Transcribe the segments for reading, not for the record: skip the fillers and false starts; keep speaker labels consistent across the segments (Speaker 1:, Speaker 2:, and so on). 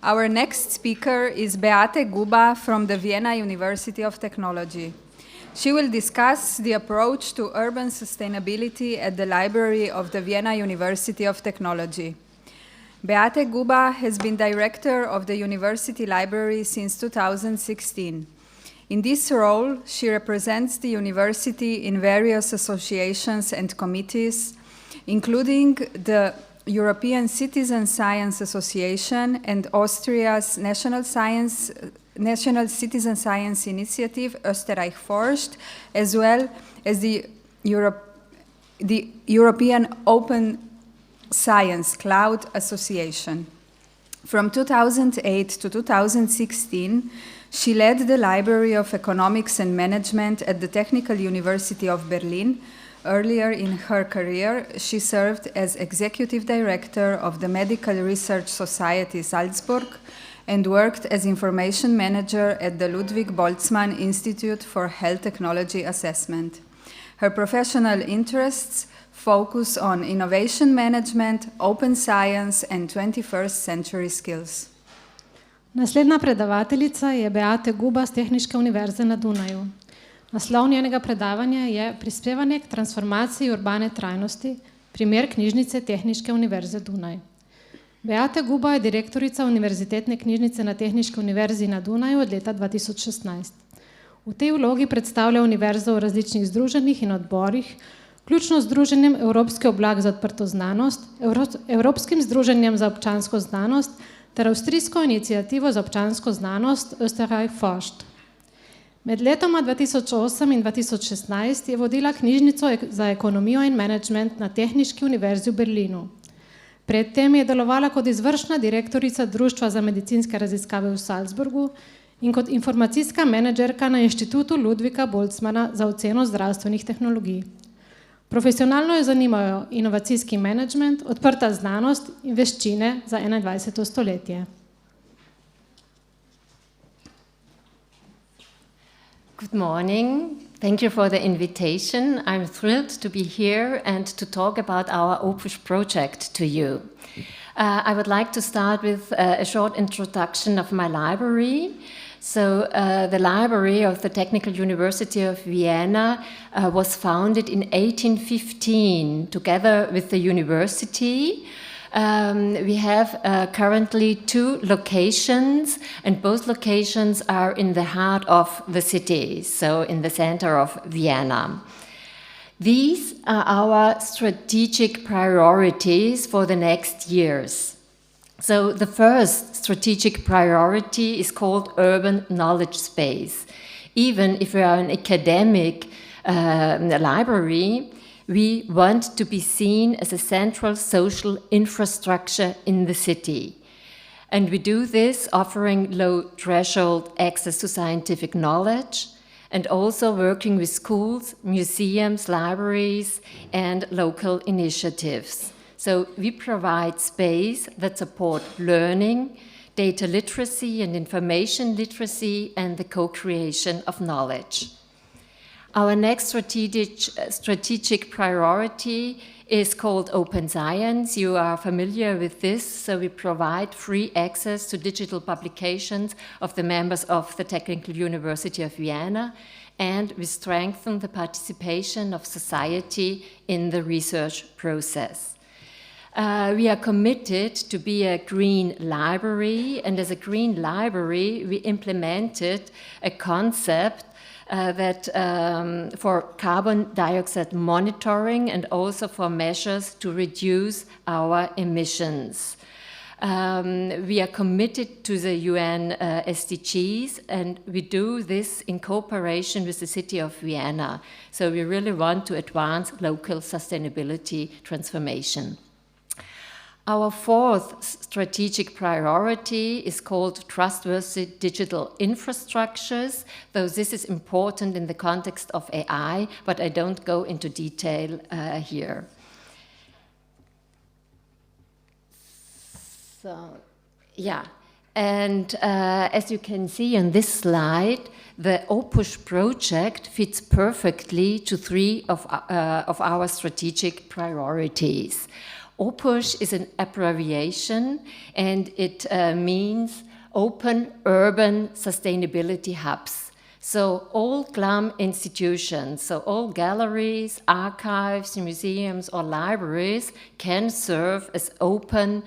Speaker 1: Our next speaker is Beate Guba from the Vienna University of Technology. She will discuss the approach to urban sustainability at the library of the Vienna University of Technology. Beate Guba has been director of the university library since 2016. In this role, she represents the university in various associations and committees, including the European Citizen Science Association and Austria's National Citizen Science Initiative, Österreich forscht, as well as the European Open Science Cloud Association. From 2008 to 2016, she led the Library of Economics and Management at the Technical University of Berlin. Earlier in her career, she served as executive director of the Medical Research Society Salzburg and worked as information manager at the Ludwig Boltzmann Institute for Health Technology Assessment. Her professional interests focus on innovation management, open science, and 21st century skills.
Speaker 2: Naslednja predavateljica je Beate Guba z Tehniške univerze na Dunaju. Naslov njenega predavanja je Prispevanje k transformaciji urbane trajnosti, primer knjižnice Tehniške univerze Dunaj. Beate Guba je direktorica Univerzitetne knjižnice na Tehniški univerzi na Dunaju od leta 2016. V tej vlogi predstavlja univerzo v različnih združenjih in odborih, vključno z Združenjem Evropski oblak za odprto znanost, Evropskim združenjem za občansko znanost ter Avstrijsko inicijativo za občansko znanost Österreich forscht. Med letoma 2008 in 2016 je vodila knjižnico za ekonomijo in management na Tehniški univerzi v Berlinu. Predtem je delovala kot izvršna direktorica Društva za medicinske raziskave v Salzburgu in kot informacijska menedžerka na Inštitutu Ludwiga Boltzmana za oceno zdravstvenih tehnologij. Profesionalno jo zanimajo inovacijski menedžment, odprta znanost in veščine za 21. stoletje.
Speaker 3: Good morning. Thank you for the invitation. I'm thrilled to be here and to talk about our OPUSH project to you. I would like to start with a short introduction of my library. So the Library of the Technical University of Vienna was founded in 1815 together with the university. We have currently 2 locations, and both locations are in the heart of the city, so in the center of Vienna. These are our strategic priorities for the next years. So the first strategic priority is called urban knowledge space. Even if we are an academic library, we want to be seen as a central social infrastructure in the city. And we do this offering low-threshold access to scientific knowledge and also working with schools, museums, libraries, and local initiatives. So we provide space that support learning, data literacy and information literacy, and the co-creation of knowledge. Our next strategic priority is called open science. You are familiar with this, so we provide free access to digital publications of the members of the Technical University of Vienna, and we strengthen the participation of society in the research process. We are committed to be a green library, and as a green library, we implemented a concept that for carbon dioxide monitoring and also for measures to reduce our emissions. We are committed to the UN SDGs, and we do this in cooperation with the city of Vienna. So we really want to advance local sustainability transformation. Our fourth strategic priority is called trustworthy digital infrastructures, though this is important in the context of AI, but I don't go into detail here. So, yeah, and as you can see on this slide, the OPUSH project fits perfectly to 3 of our strategic priorities. OPUSH is an abbreviation, and it means Open Urban Sustainability Hubs. So all GLAM institutions, so all galleries, archives, museums, or libraries can serve as open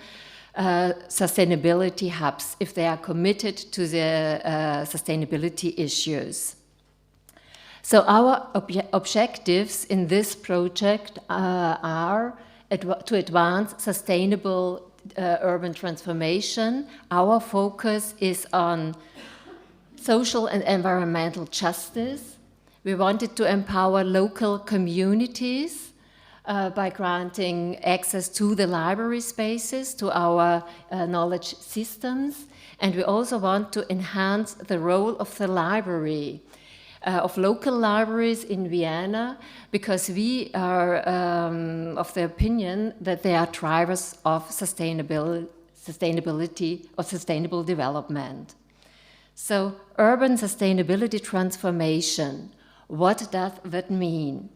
Speaker 3: sustainability hubs if they are committed to the sustainability issues. So our objectives in this project are to advance sustainable urban transformation. Our focus is on social and environmental justice. We wanted to empower local communities by granting access to the library spaces, to our knowledge systems. And we also want to enhance the role of the library, of local libraries in Vienna, because we are of the opinion that they are drivers of sustainability or sustainable development. So, urban sustainability transformation, what does that mean?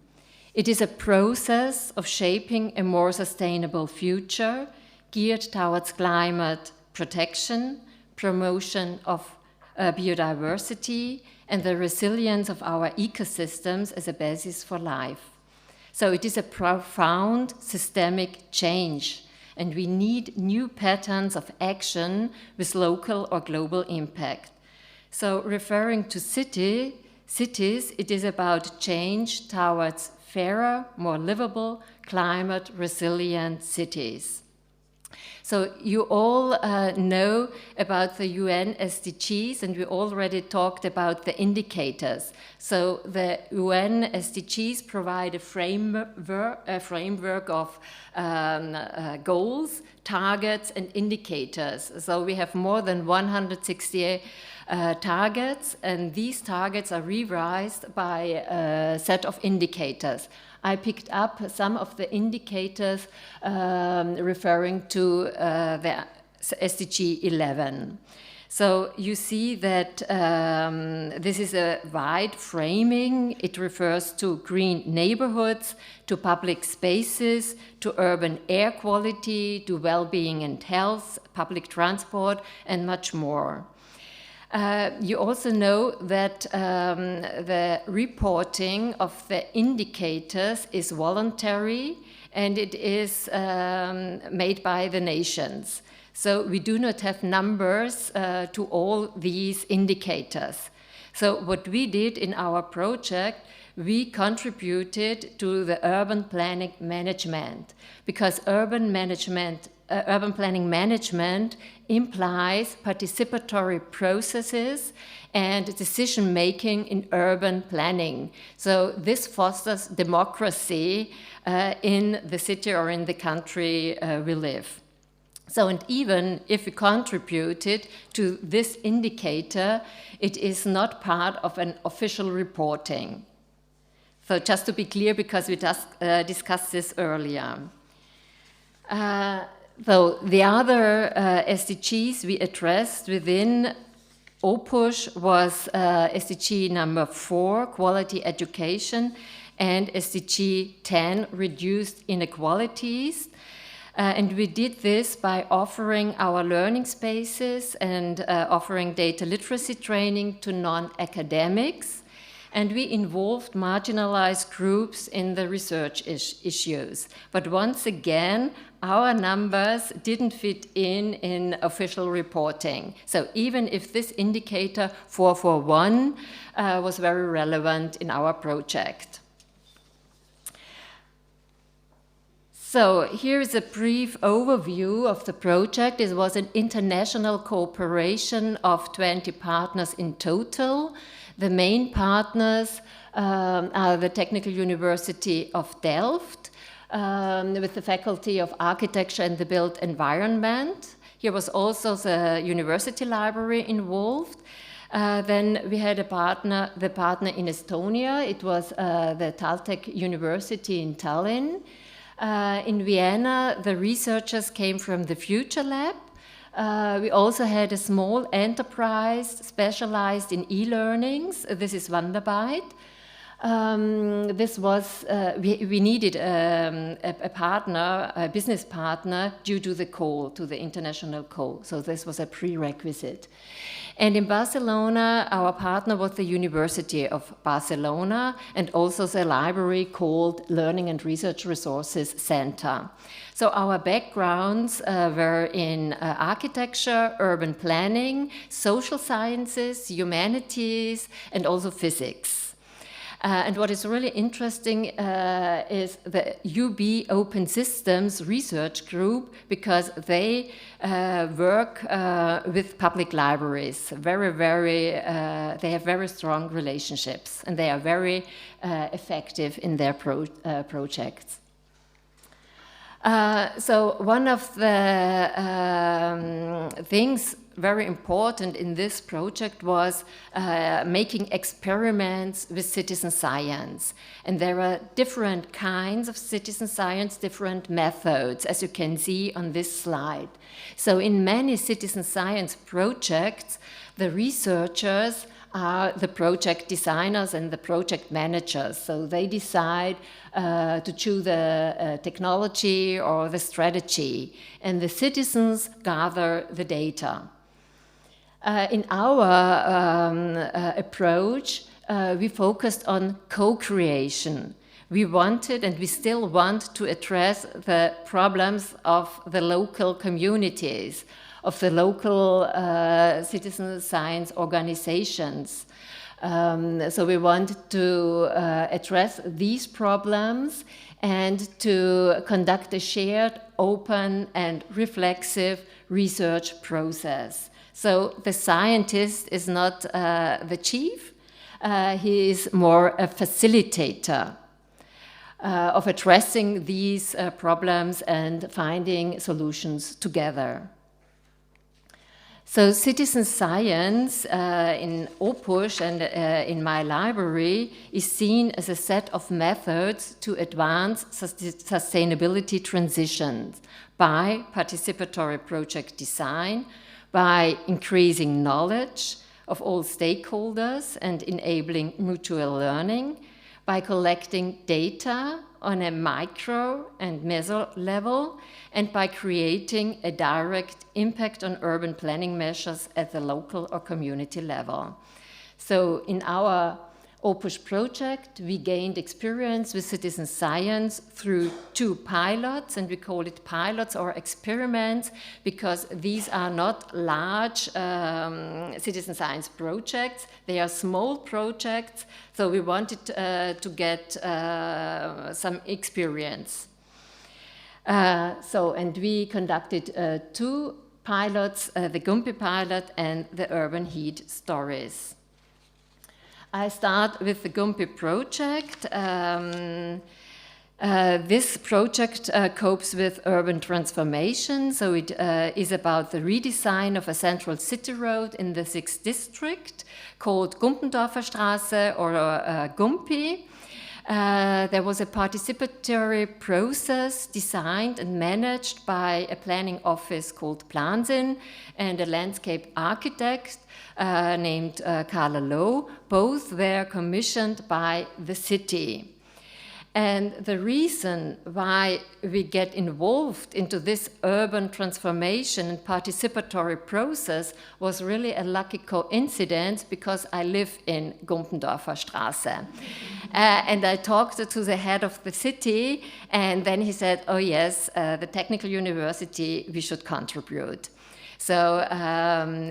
Speaker 3: It is a process of shaping a more sustainable future geared towards climate protection, promotion of biodiversity, and the resilience of our ecosystems as a basis for life. So it is a profound systemic change, and we need new patterns of action with local or global impact. So referring to cities, it is about change towards fairer, more livable, climate-resilient cities. So you all know about the UN SDGs, and we already talked about the indicators. So the UN SDGs provide a framework of goals, targets, and indicators. So we have more than 160 targets, and these targets are revised by a set of indicators. I picked up some of the indicators referring to the SDG 11. So you see that this is a wide framing. It refers to green neighborhoods, to public spaces, to urban air quality, to well-being and health, public transport, and much more. You also know that the reporting of the indicators is voluntary, and it is made by the nations. So we do not have numbers to all these indicators. So what we did in our project, we contributed to the urban planning management, because urban planning management implies participatory processes and decision-making in urban planning. So this fosters democracy in the city or in the country we live. So, and even if we contributed to this indicator, it is not part of an official reporting. So just to be clear, because we just discussed this earlier. So the other SDGs we addressed within OPUSH was SDG number 4, quality education, and SDG 10, reduced inequalities. And we did this by offering our learning spaces and offering data literacy training to non-academics. And we involved marginalized groups in the research issues. But once again, our numbers didn't fit in official reporting. So even if this indicator 441 was very relevant in our project. So here's a brief overview of the project. It was an international cooperation of 20 partners in total. The main partners are the Technical University of Delft, with the Faculty of Architecture and the Built Environment. Here was also the University Library involved. Then we had the partner in Estonia. It was the Taltech University in Tallinn. In Vienna, the researchers came from the Future Lab. We also had a small enterprise specialized in e-learnings. This is Wanderbyte. This was, we needed a partner, a business partner, due to the call, to the international call. So this was a prerequisite. And in Barcelona, our partner was the University of Barcelona and also the library called Learning and Research Resources Center. So our backgrounds were in architecture, urban planning, social sciences, humanities, and also physics. And what is really interesting is the UB Open Systems Research Group, because they work with public libraries. They have very strong relationships, and they are very effective in their projects. So one of the things very important in this project was making experiments with citizen science. And there are different kinds of citizen science, different methods, as you can see on this slide. So in many citizen science projects, the researchers are the project designers and the project managers. So they decide to choose the technology or the strategy, and the citizens gather the data. In our approach, we focused on co-creation. We wanted, and we still want, to address the problems of the local communities, of the local citizen science organizations. So we want to address these problems and to conduct a shared, open, and reflexive research process. So the scientist is not the chief, he is more a facilitator of addressing these problems and finding solutions together. So citizen science in OPUSH and in my library is seen as a set of methods to advance sustainability transitions by participatory project design, by increasing knowledge of all stakeholders and enabling mutual learning, by collecting data on a micro and meso level, and by creating a direct impact on urban planning measures at the local or community level. So in our OPUSH project, we gained experience with citizen science through 2 pilots, and we call it pilots or experiments because these are not large citizen science projects. They are small projects, so we wanted to get some experience. And we conducted 2 pilots, the Gumpi pilot and the urban heat stories. I start with the Gumpi project. This project copes with urban transformation, so it is about the redesign of a central city road in the 6th district called Gumpendorfer Straße or Gumpi. There was a participatory process designed and managed by a planning office called Plansin and a landscape architect named Carla Lowe. Both were commissioned by the city. And the reason why we get involved into this urban transformation and participatory process was really a lucky coincidence because I live in Gumpendorfer Straße. And I talked to the head of the city, and then he said, oh yes, the technical university, we should contribute. So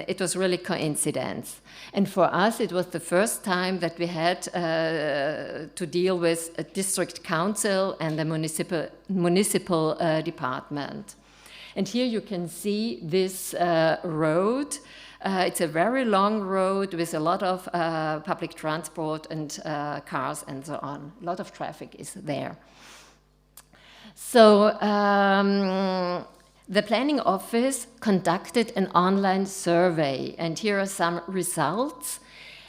Speaker 3: it was really coincidence. And for us, it was the first time that we had to deal with a district council and the municipal department. And here you can see this road. It's a very long road with a lot of public transport and cars and so on. A lot of traffic is there. So the planning office conducted an online survey, and here are some results.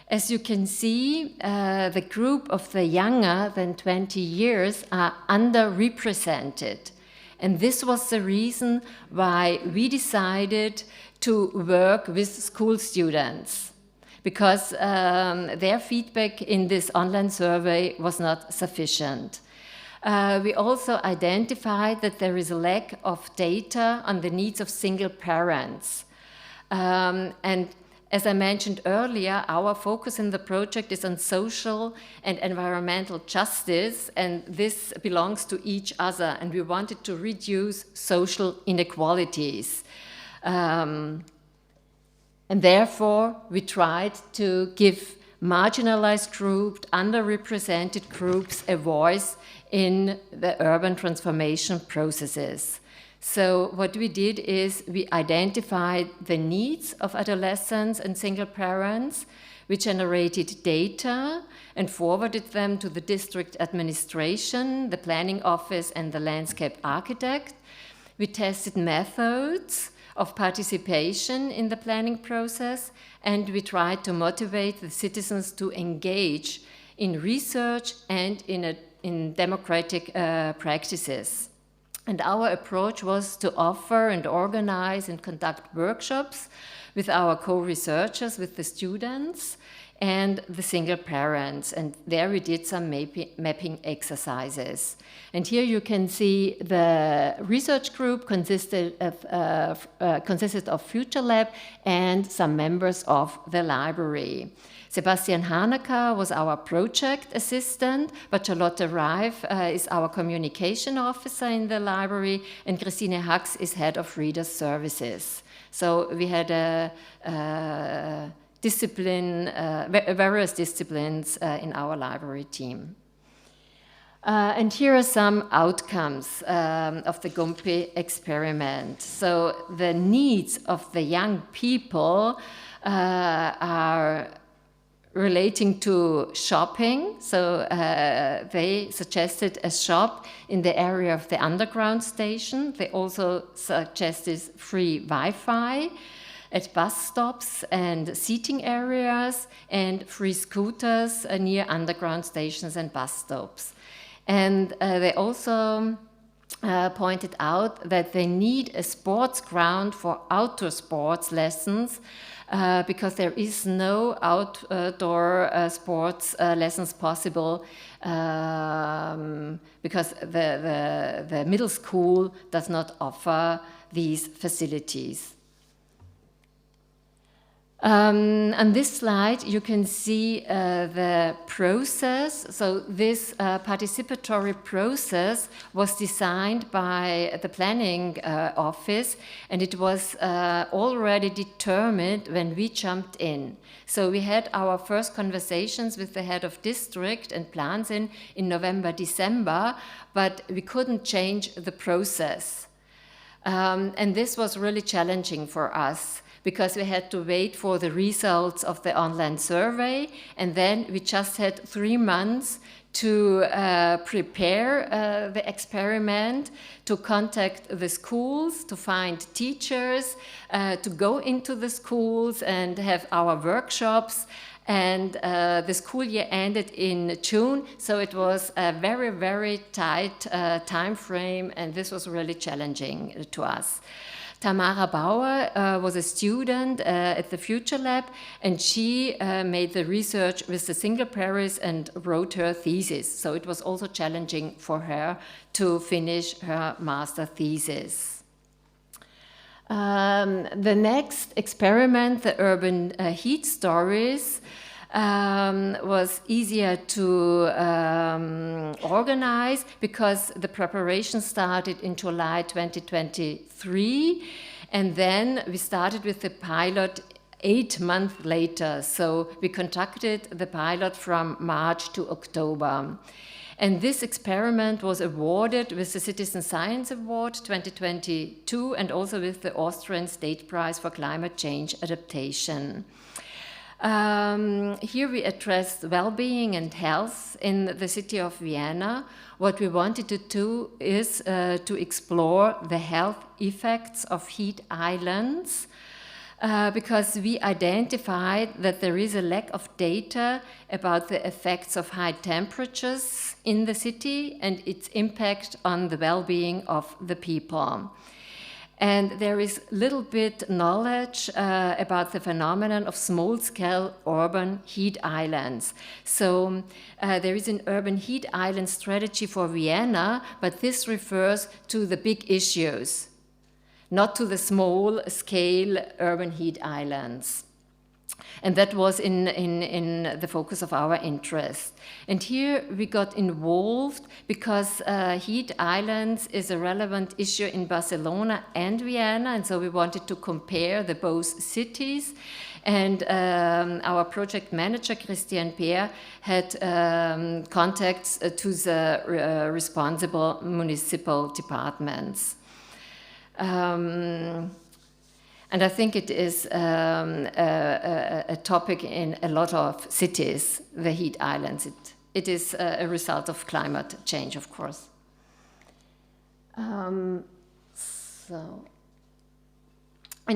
Speaker 3: As you can see, the group of the younger than 20 years are underrepresented. And this was the reason why we decided to work with school students, because their feedback in this online survey was not sufficient. We also identified that there is a lack of data on the needs of single parents. And as I mentioned earlier, our focus in the project is on social and environmental justice, and this belongs to each other, and we wanted to reduce social inequalities. And therefore, we tried to give marginalized groups, underrepresented groups a voice in the urban transformation processes. So what we did is we identified the needs of adolescents and single parents. We generated data and forwarded them to the district administration, the planning office, and the landscape architect. We tested methods of participation in the planning process, and we tried to motivate the citizens to engage in research and in democratic practices. And our approach was to offer and organize and conduct workshops with our co-researchers, with the students and the single parents. And there we did some mapping exercises. And here you can see the research group consisted of Future Lab and some members of the library. Sebastian Haneke was our project assistant, but Charlotte Reif is our communication officer in the library, and Christine Hux is head of reader services. So we had various disciplines in our library team. And here are some outcomes of the Gompi experiment. So the needs of the young people are relating to shopping. So they suggested a shop in the area of the underground station. They also suggested free Wi-Fi at bus stops and seating areas, and free scooters near underground stations and bus stops. And they also pointed out that they need a sports ground for outdoor sports lessons, because there is no outdoor sports lessons possible, because the middle school does not offer these facilities. On this slide, you can see the process. So this participatory process was designed by the planning office, and it was already determined when we jumped in. So we had our first conversations with the head of district and plans in November, December, but we couldn't change the process. And this was really challenging for us, because we had to wait for the results of the online survey, and then we just had 3 months to prepare the experiment, to contact the schools, to find teachers, to go into the schools and have our workshops. And the school year ended in June, so it was a very, very tight time frame, and this was really challenging to us. Tamara Bauer was a student at the Future Lab, and she made the research with the single parents and wrote her thesis. So it was also challenging for her to finish her master thesis. The next experiment, the urban heat stories, was easier to organize, because the preparation started in July 2023, and then we started with the pilot 8 months later. So we conducted the pilot from March to October. And this experiment was awarded with the Citizen Science Award 2022, and also with the Austrian State Prize for Climate Change Adaptation. Here we addressed well-being and health in the city of Vienna. What we wanted to do is to explore the health effects of heat islands, because we identified that there is a lack of data about the effects of high temperatures in the city and its impact on the well-being of the people. And there is little bit knowledge about the phenomenon of small-scale urban heat islands. So there is an urban heat island strategy for Vienna, but this refers to the big issues, not to the small-scale urban heat islands. And that was in the focus of our interest. And here we got involved because heat islands is a relevant issue in Barcelona and Vienna, and so we wanted to compare the both cities. And our project manager, Christian Peer, had contacts to the responsible municipal departments. And I think it is a topic in a lot of cities, the heat islands. It is a result of climate change, of course. And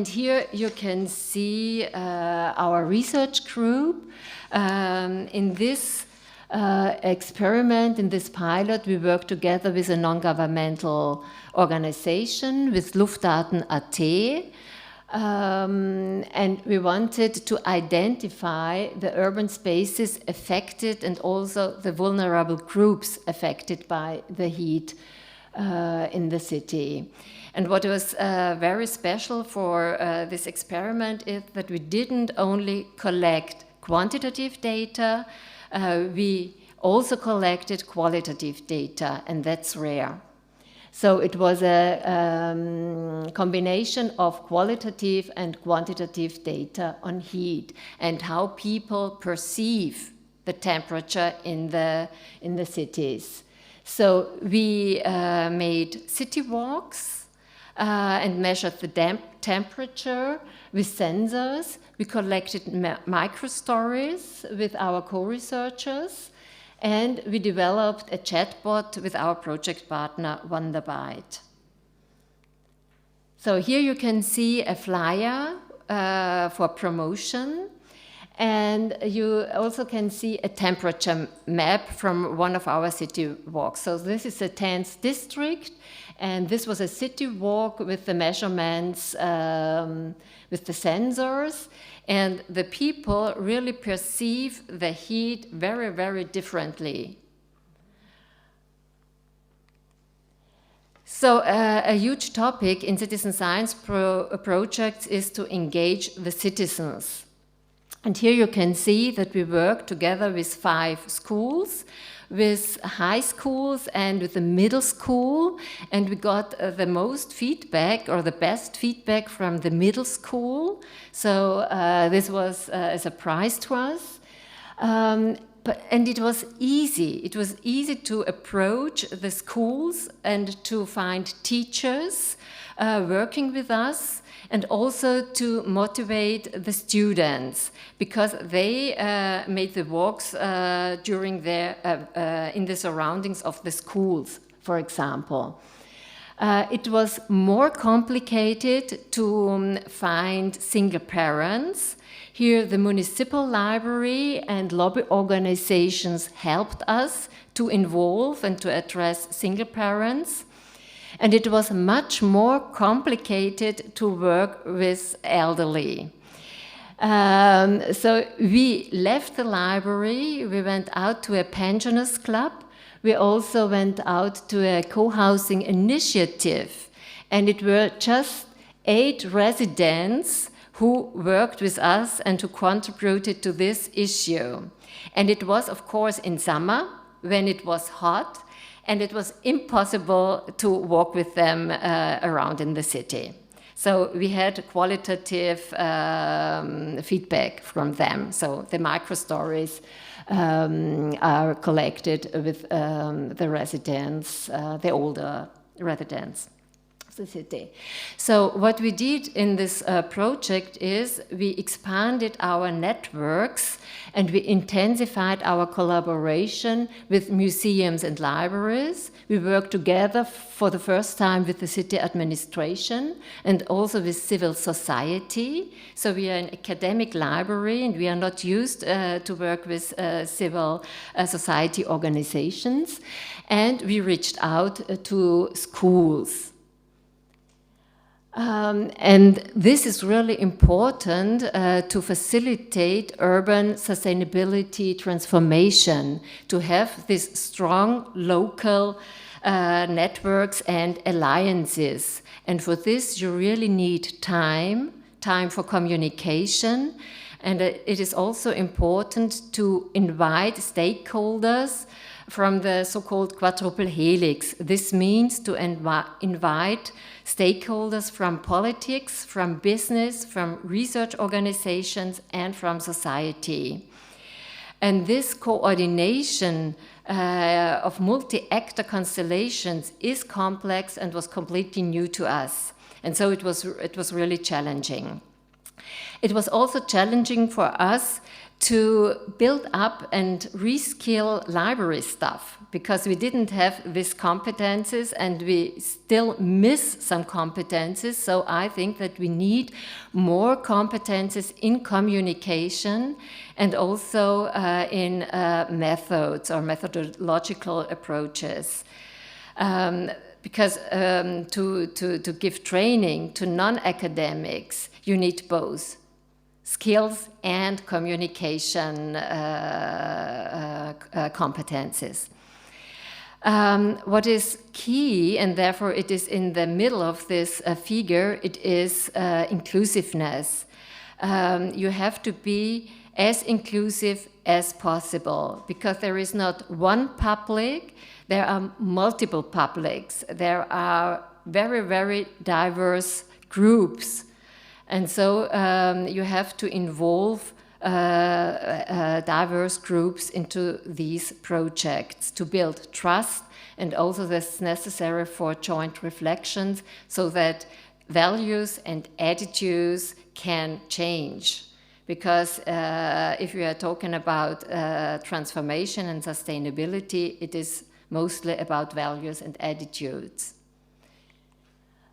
Speaker 3: here you can see our research group. In this experiment, in this pilot, we work together with a non-governmental organization, with Luftdaten.at. And we wanted to identify the urban spaces affected and also the vulnerable groups affected by the heat in the city. And what was very special for this experiment is that we didn't only collect quantitative data, we also collected qualitative data, and that's rare. So it was a combination of qualitative and quantitative data on heat and how people perceive the temperature in the cities. So we made city walks and measured the temperature with sensors. We collected microstories with our co-researchers. And we developed a chatbot with our project partner, Wonderbyte. So here you can see a flyer for promotion. And you also can see a temperature map from one of our city walks. So this is the 10th district. And this was a city walk with the measurements, with the sensors. And the people really perceive the heat very, very differently. So a huge topic in citizen science projects is to engage the citizens. And here you can see that we work together with 5 schools, with high schools and with the middle school, and we got the most feedback or the best feedback from the middle school. So this was a surprise to us. And it was easy. It was easy to approach the schools and to find teachers working with us, and also to motivate the students, because they made the walks during their in the surroundings of the schools, for example. It was more complicated to find single parents. Here the municipal library and lobby organizations helped us to involve and to address single parents. And it was much more complicated to work with elderly. So we left the library, we went out to a pensioners club, we also went out to a co-housing initiative, and it were just 8 residents who worked with us and who contributed to this issue. And it was, of course, in summer, when it was hot, and it was impossible to walk with them around in the city. So we had qualitative feedback from them. So the microstories are collected with the residents, the older residents of the city. So what we did in this project is we expanded our networks and we intensified our collaboration with museums and libraries. We worked together for the first time with the city administration and also with civil society. So we are an academic library and we are not used to work with civil society organizations. And we reached out to schools. And this is really important to facilitate urban sustainability transformation, to have these strong local networks and alliances. And for this, you really need time for communication. And it is also important to invite stakeholders from the so-called quadruple helix. This means to invite stakeholders from politics, from business, from research organizations, and from society. And this coordination of multi-actor constellations is complex and was completely new to us. And so it was really challenging. It was also challenging for us to build up and reskill library staff, because we didn't have these competences and we still miss some competences. So I think that we need more competences in communication and also in methods or methodological approaches. Because to give training to non-academics, you need both skills and communication competences. What is key, and therefore it is in the middle of this figure, it is inclusiveness. You have to be as inclusive as possible, because there is not one public, there are multiple publics, there are very, very diverse groups. And so you have to involve diverse groups into these projects to build trust, and also that's necessary for joint reflections so that values and attitudes can change. Because if we are talking about transformation and sustainability, it is mostly about values and attitudes.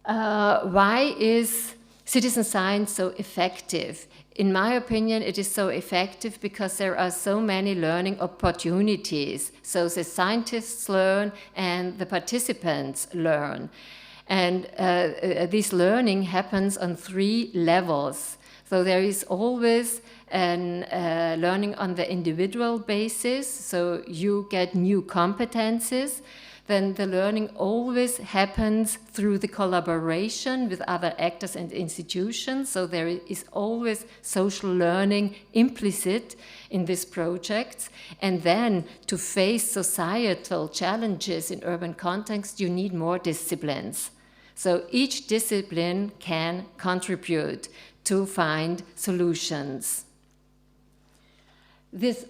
Speaker 3: Why is citizen science so effective? In my opinion, it is so effective because there are so many learning opportunities. So the scientists learn and the participants learn. And this learning happens on 3 levels. So there is always learning on the individual basis, so you get new competences. Then the learning always happens through the collaboration with other actors and institutions. So there is always social learning implicit in these projects. And then to face societal challenges in urban context, you need more disciplines. So each discipline can contribute to find solutions. This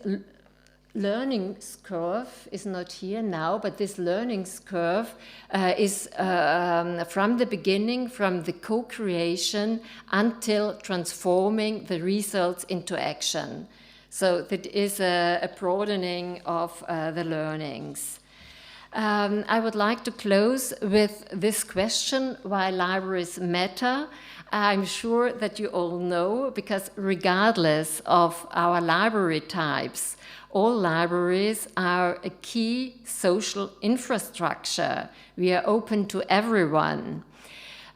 Speaker 3: learning curve is not here now, but this learning curve is from the beginning, from the co-creation until transforming the results into action. So that is a broadening of the learnings. I would like to close with this question, why libraries matter. I'm sure that you all know, because regardless of our library types, all libraries are a key social infrastructure. We are open to everyone,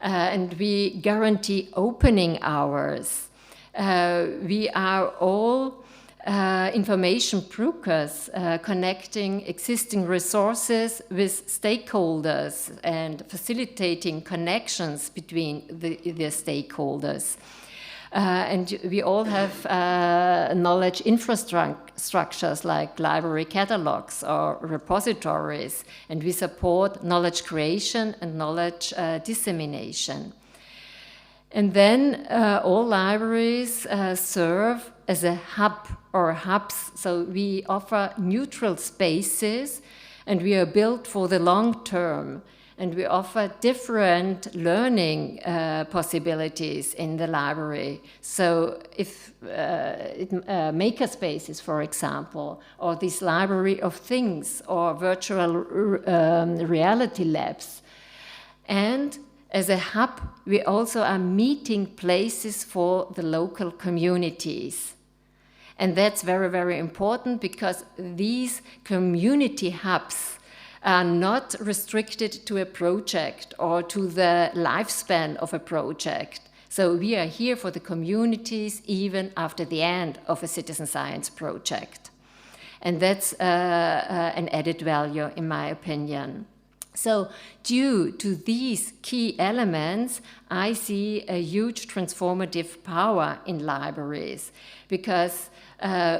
Speaker 3: and we guarantee opening hours. We are all information brokers, connecting existing resources with stakeholders and facilitating connections between the stakeholders. And we all have knowledge infrastructures like library catalogs or repositories, and we support knowledge creation and knowledge dissemination. And then all libraries serve as a hub or hubs, so we offer neutral spaces, and we are built for the long term. And we offer different learning possibilities in the library. So if maker spaces, for example, or this library of things, or virtual reality labs. And as a hub, we also are meeting places for the local communities. And that's very, very important, because these community hubs are not restricted to a project or to the lifespan of a project. So we are here for the communities even after the end of a citizen science project. And that's an added value, in my opinion. So due to these key elements, I see a huge transformative power in libraries, because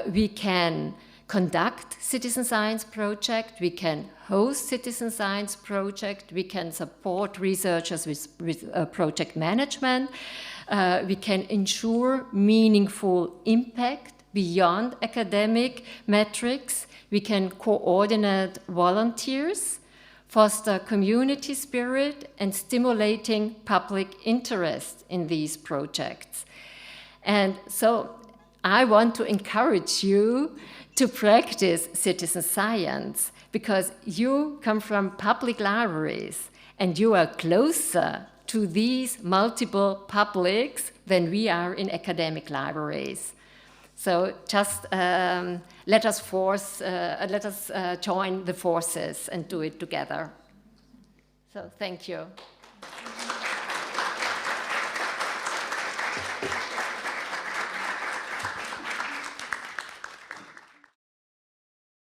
Speaker 3: we can conduct citizen science project, we can host citizen science project, we can support researchers with project management, we can ensure meaningful impact beyond academic metrics, we can coordinate volunteers, foster community spirit, and stimulating public interest in these projects. And so I want to encourage you to practice citizen science, because you come from public libraries and you are closer to these multiple publics than we are in academic libraries. So just let us join the forces and do it together. So thank you.